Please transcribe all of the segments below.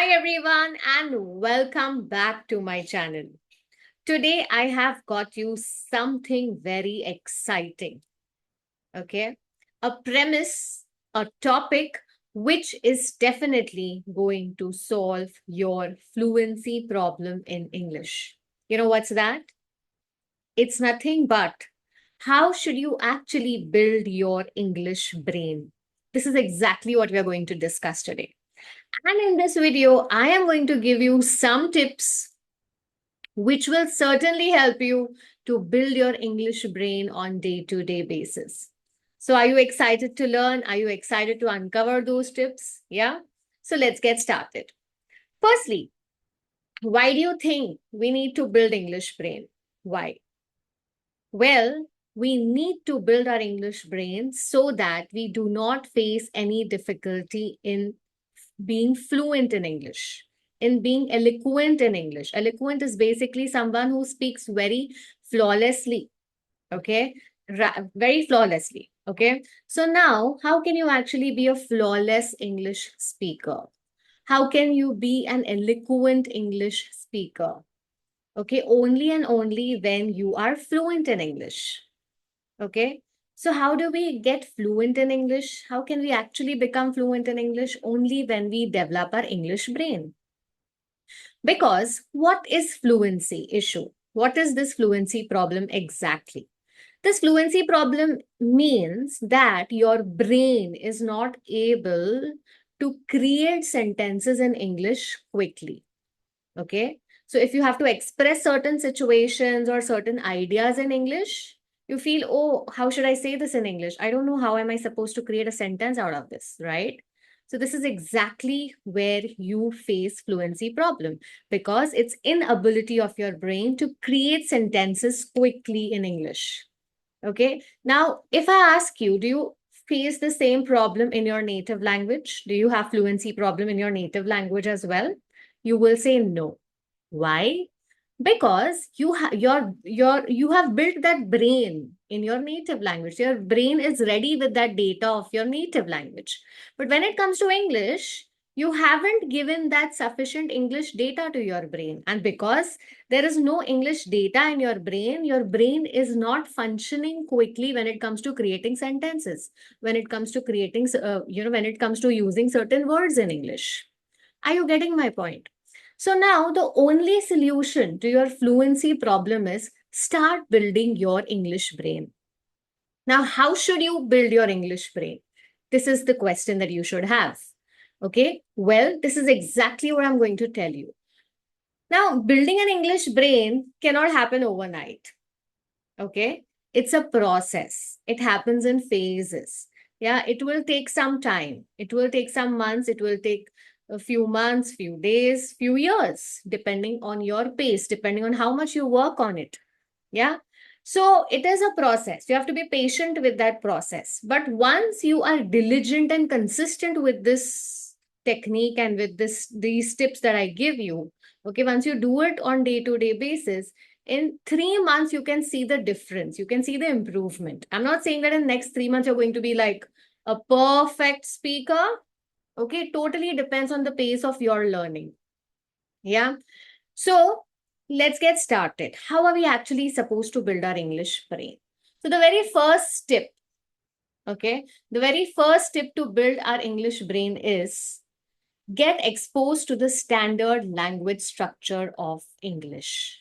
Hi everyone and welcome back to my channel. Today I have got you something very exciting. Okay? A premise, a topic which is definitely going to solve your fluency problem in English. You know what's that? It's nothing but how should you actually build your English brain? This is exactly what we are going to discuss today. And in this video, I am going to give you some tips which will certainly help you to build your English brain on day-to-day basis. So are you excited to learn? Are you excited to uncover those tips? Yeah? So let's get started. Firstly, why do you think we need to build English brain? Why? Well, we need to build our English brain so that we do not face any difficulty in being fluent in English, in being eloquent in English. Eloquent is basically someone who speaks very flawlessly, okay? Very flawlessly, okay? So now, how can you actually be a flawless English speaker? How can you be an eloquent English speaker? Okay, only and only when you are fluent in English. Okay. So how do we get fluent in English? How can we actually become fluent in English? Only when we develop our English brain. Because what is fluency issue? What is this fluency problem exactly? This fluency problem means that your brain is not able to create sentences in English quickly. Okay. So if you have to express certain situations or certain ideas in English, you feel, oh, how should I say this in English? I don't know how am I supposed to create a sentence out of this, right? So this is exactly where you face fluency problem because it's inability of your brain to create sentences quickly in English. Okay. Now, if I ask you, do you face the same problem in your native language? Do you have fluency problem in your native language as well? You will say no. Why? Because you have built that brain in your native language. Your brain is ready with that data of your native language. But when it comes to English, you haven't given that sufficient English data to your brain. And because there is no English data in your brain is not functioning quickly when it comes to creating sentences, when it comes to creating, when it comes to using certain words in English. Are you getting my point? So now the only solution to your fluency problem is start building your English brain. Now, how should you build your English brain? This is the question that you should have. Okay, well, this is exactly what I'm going to tell you. Now, building an English brain cannot happen overnight. Okay, it's a process, it happens in phases. Yeah, it will take some time, it will take some months, it will take a few months, few days, few years, depending on your pace, depending on how much you work on it. Yeah. So it is a process. You have to be patient with that process. But once you are diligent and consistent with this technique and with these tips that I give you, okay, once you do it on day-to-day basis, in 3 months, you can see the difference. You can see the improvement. I'm not saying that in next 3 months, you're going to be like a perfect speaker. Okay, it totally depends on the pace of your learning. Yeah. So let's get started. How are we actually supposed to build our English brain? So the very first tip, okay, the very first tip to build our English brain is get exposed to the standard language structure of English.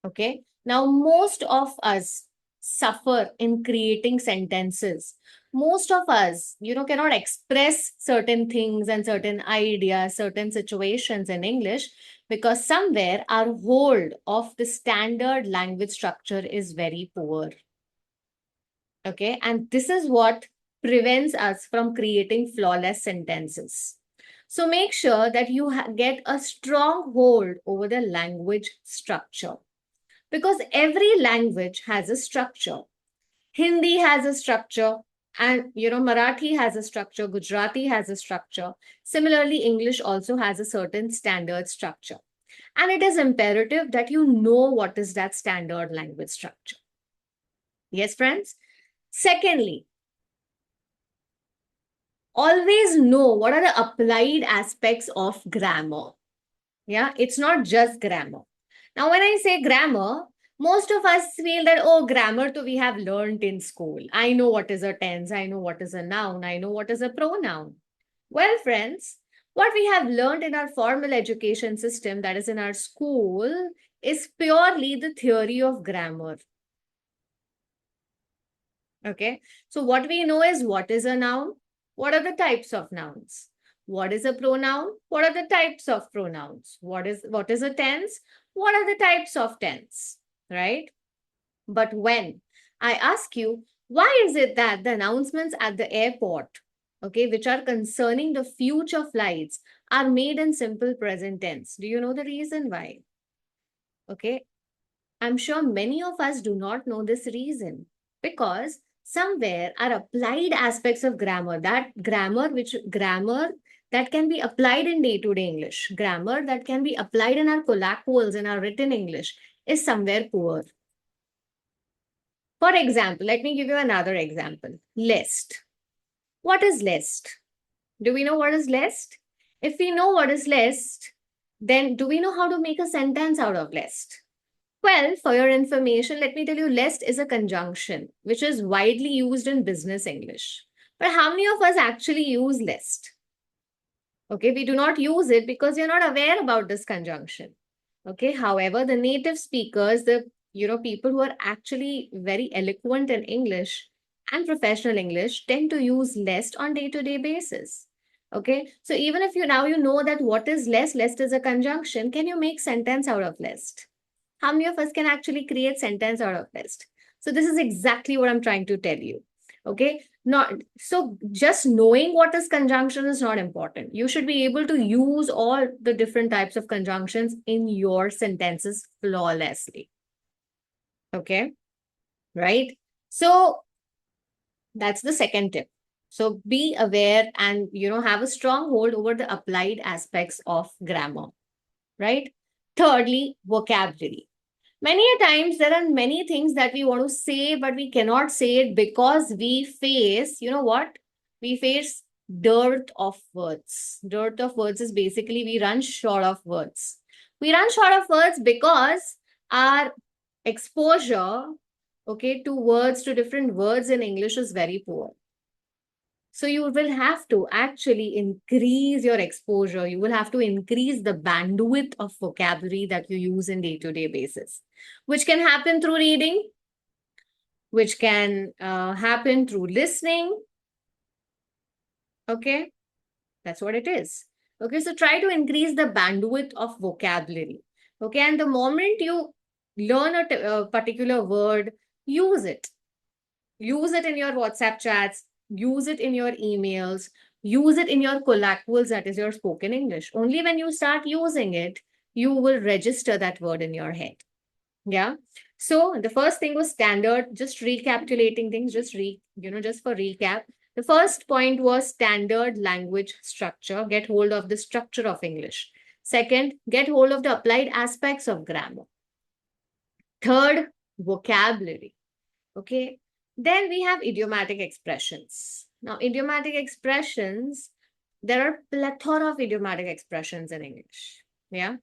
Okay. Now, most of us suffer in creating sentences. Most of us, cannot express certain things and certain ideas, certain situations in English because somewhere our hold of the standard language structure is very poor. Okay. And this is what prevents us from creating flawless sentences. So make sure that you get a strong hold over the language structure because every language has a structure. Hindi has a structure, and Marathi has a structure, Gujarati has a structure. Similarly, English also has a certain standard structure. And it is imperative that you know what is that standard language structure. Yes, friends? Secondly, always know what are the applied aspects of grammar. Yeah, it's not just grammar. Now, when I say grammar, most of us feel that, oh, grammar to we have learned in school. I know what is a tense, I know what is a noun, I know what is a pronoun. Well, friends, what we have learned in our formal education system, that is in our school, is purely the theory of grammar. Okay. So what we know is what is a noun? What are the types of nouns? What is a pronoun? What are the types of pronouns? What is a tense? What are the types of tense? Right? But when I ask you, why is it that the announcements at the airport, okay, which are concerning the future flights, are made in simple present tense? Do you know the reason why? Okay. I'm sure many of us do not know this reason because somewhere are applied aspects of grammar, that grammar that can be applied in day-to-day English, grammar that can be applied in our colloquials, in our written English, is somewhere poor. For example, let me give you another example. List. What is list? Do we know what is list? If we know what is list, then do we know how to make a sentence out of list? Well, for your information, let me tell you, lest is a conjunction which is widely used in business English. But how many of us actually use list? Okay, we do not use it because you're not aware about this conjunction. Okay, however, the native speakers, the people who are actually very eloquent in English and professional English tend to use lest on day-to-day basis. Okay, so even if you now you know that what is lest is a conjunction, can you make sentence out of lest? How many of us can actually create sentence out of list? So this is exactly what I'm trying to tell you. Okay, not so just knowing what is conjunction is not important. You should be able to use all the different types of conjunctions in your sentences flawlessly. Okay, right? So that's the second tip. So be aware and have a strong hold over the applied aspects of grammar, right? Thirdly, vocabulary. Many a times there are many things that we want to say, but we cannot say it because we face, you know what? We face dearth of words. Dearth of words is basically we run short of words. We run short of words because our exposure, okay, to words, to different words in English is very poor. So you will have to actually increase your exposure. You will have to increase the bandwidth of vocabulary that you use in day-to-day basis, which can happen through reading, which can happen through listening. Okay, that's what it is. Okay, so try to increase the bandwidth of vocabulary. Okay, and the moment you learn a particular word, use it. Use it in your WhatsApp chats, use it in your emails, use it in your colloquials, that is your spoken English. Only when you start using it, you will register that word in your head. Yeah. So the first thing was standard, just recapitulating things, just for recap. The first point was standard language structure. Get hold of the structure of English. Second, get hold of the applied aspects of grammar. Third, vocabulary. Okay. Then we have idiomatic expressions. Now, idiomatic expressions, there are plethora of idiomatic expressions in English. Yeah.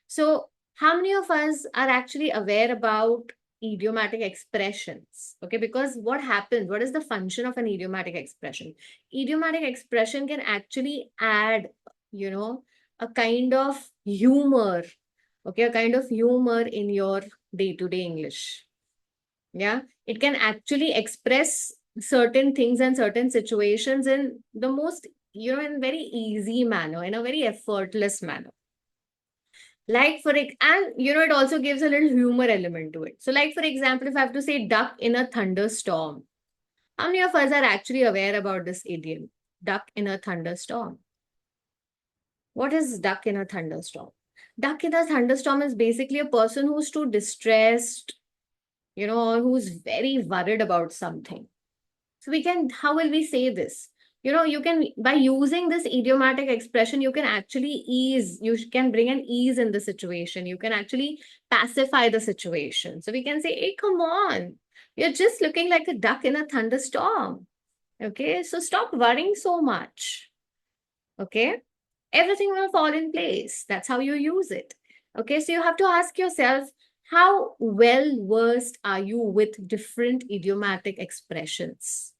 So, how many of us are actually aware about idiomatic expressions? Okay, because what happens? What is the function of an idiomatic expression? Idiomatic expression can actually add, a kind of humor. Okay, a kind of humor in your day-to-day English. Yeah, it can actually express certain things and certain situations in the most, in very easy manner, in a very effortless manner. Like and it also gives a little humor element to it. So, like for example, if I have to say duck in a thunderstorm, how many of us are actually aware about this idiom? Duck in a thunderstorm. What is duck in a thunderstorm? Duck in a thunderstorm is basically a person who's too distressed, or who's very worried about something. So how will we say this? You can, by using this idiomatic expression, you can actually you can bring an ease in the situation. You can actually pacify the situation. So we can say, hey, come on. You're just looking like a duck in a thunderstorm, Okay, so stop worrying so much. Okay, everything will fall in place. That's how you use it. Okay, so you have to ask yourself, how well versed are you with different idiomatic expressions?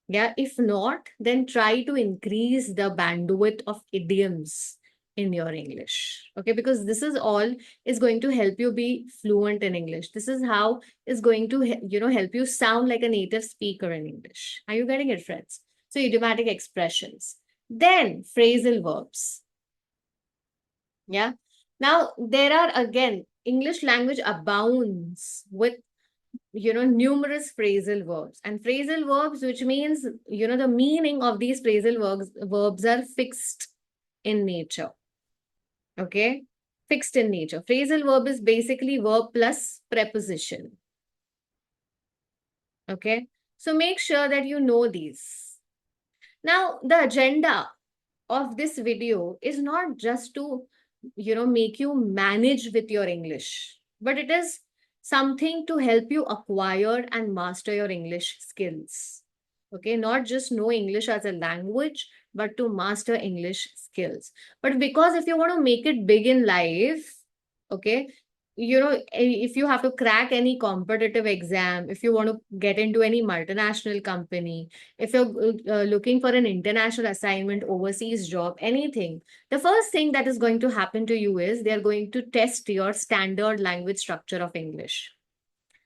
Yeah, if not, then try to increase the bandwidth of idioms in your English. Okay, because this is all is going to help you be fluent in English. This is how is going to help you sound like a native speaker in English. Are you getting it, friends? So idiomatic expressions. Then phrasal verbs. Yeah. Now there are again English language abounds with numerous phrasal verbs, and phrasal verbs, which means the meaning of these phrasal verbs are fixed in nature. Okay, fixed in nature. Phrasal verb is basically verb plus preposition. Okay, so make sure that you know these. Now the agenda of this video is not just to make you manage with your English, but it is something to help you acquire and master your English skills. Okay, not just know English as a language, but to master English skills. But because if you want to make it big in life, okay, if you have to crack any competitive exam, if you want to get into any multinational company, if you're looking for an international assignment, overseas job, anything, the first thing that is going to happen to you is they're going to test your standard language structure of English.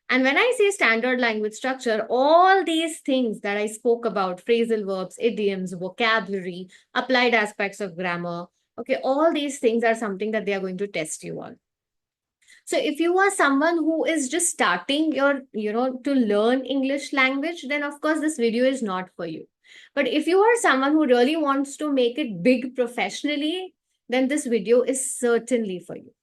And when I say standard language structure, all these things that I spoke about, phrasal verbs, idioms, vocabulary, applied aspects of grammar, okay, all these things are something that they are going to test you on. So if you are someone who is just starting to learn English language, then of course this video is not for you. But if you are someone who really wants to make it big professionally, then this video is certainly for you.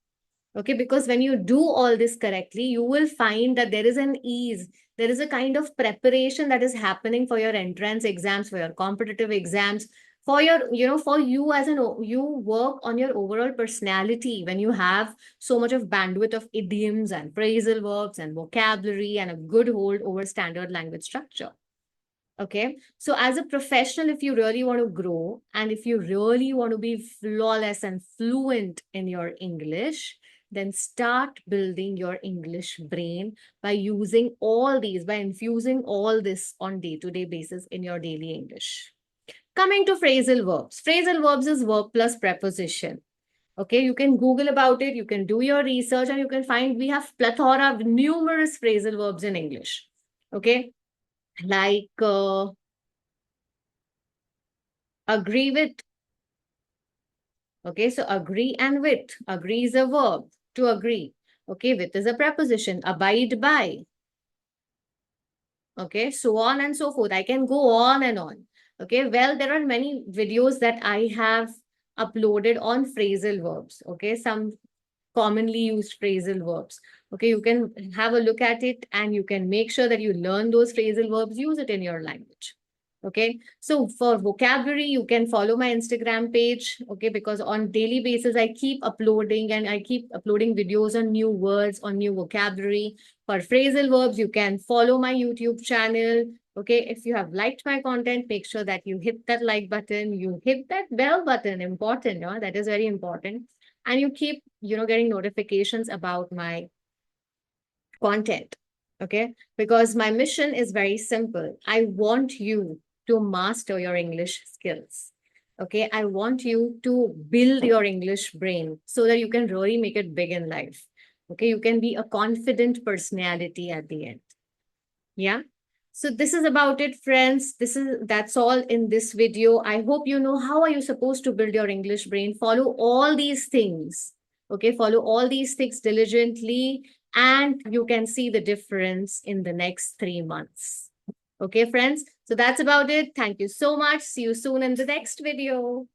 Okay, because when you do all this correctly, you will find that there is an ease, there is a kind of preparation that is happening for your entrance exams, for your competitive exams, for for you as you work on your overall personality when you have so much of bandwidth of idioms and phrasal verbs and vocabulary and a good hold over standard language structure. Okay, so as a professional, if you really want to grow and if you really want to be flawless and fluent in your English, then start building your English brain by using all these, by infusing all this on day-to-day basis in your daily English. Coming to phrasal verbs. Phrasal verbs is verb plus preposition. Okay, you can Google about it, you can do your research, and you can find we have plethora of numerous phrasal verbs in English. Okay, like agree with. Okay, so agree and with. Agree is a verb, to agree. Okay, with is a preposition. Abide by. Okay, so on and so forth. I can go on and on. Okay, well, there are many videos that I have uploaded on phrasal verbs. Okay, some commonly used phrasal verbs. Okay, you can have a look at it and you can make sure that you learn those phrasal verbs, use it in your language. Okay, so for vocabulary, you can follow my Instagram page. Okay, because on daily basis, I keep uploading and I keep uploading videos on new words, on new vocabulary. For phrasal verbs, you can follow my YouTube channel. Okay, if you have liked my content, make sure that you hit that like button, you hit that bell button, important, that is very important. And you keep, getting notifications about my content. Okay, because my mission is very simple. I want you to master your English skills. Okay, I want you to build your English brain so that you can really make it big in life. Okay, you can be a confident personality at the end. Yeah. So this is about it, friends. That's all in this video. I hope you know how are you supposed to build your English brain. Follow all these things. Okay, follow all these things diligently, and you can see the difference in the next 3 months. Okay, friends. So that's about it. Thank you so much. See you soon in the next video.